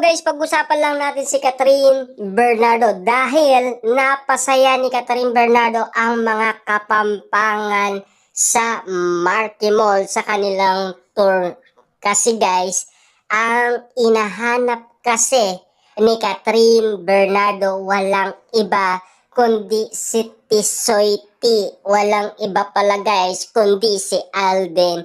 guys, pag-usapan lang natin si Catherine Bernardo dahil napasaya ni Catherine Bernardo ang mga Kapampangan sa Marquee Mall sa kanilang tour. Kasi guys, ang inahanap kasi ni Catherine Bernardo walang iba kundi si Tisoy T. Walang iba pala guys kundi si Alden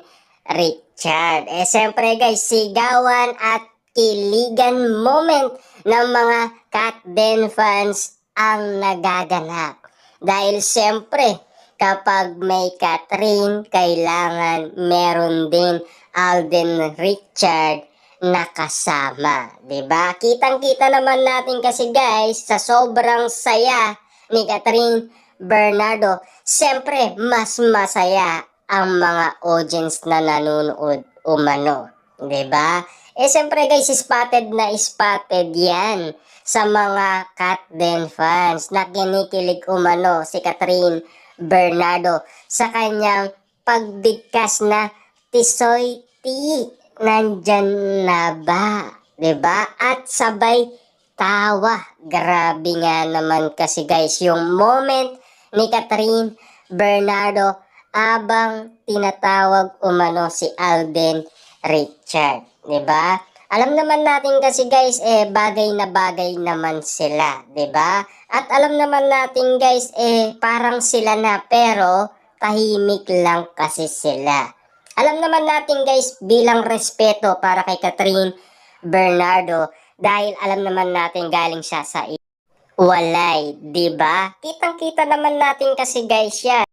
Richard. Siyempre guys, sigawan at kiligan moment ng mga Kat Den fans ang nagaganap. Dahil siyempre, kapag may Catherine, kailangan meron din Alden Richard na kasama. Diba? Kitang-kita naman natin kasi guys, sa sobrang saya ni Catherine Bernardo, siyempre, mas masaya ang mga audience na nanonood umano. Diba? Siyempre guys, spotted na spotted yan sa mga Kat Den fans na kinikilig umano si Catherine Bernardo sa kanyang pagbigkas na Tisoy T. Nandyan na ba? Diba? At sabay tawa. Grabe nga naman kasi guys yung moment ni Catherine Bernardo abang tinatawag umano si Alden Richard. Diba? Alam naman natin kasi guys, bagay na bagay naman sila. Diba? At alam naman natin guys, parang sila na pero tahimik lang kasi sila. Alam naman natin guys, bilang respeto para kay Catherine Bernardo, dahil alam naman natin galing siya sa walay, 'di ba? Kitang-kita naman natin kasi guys 'yan.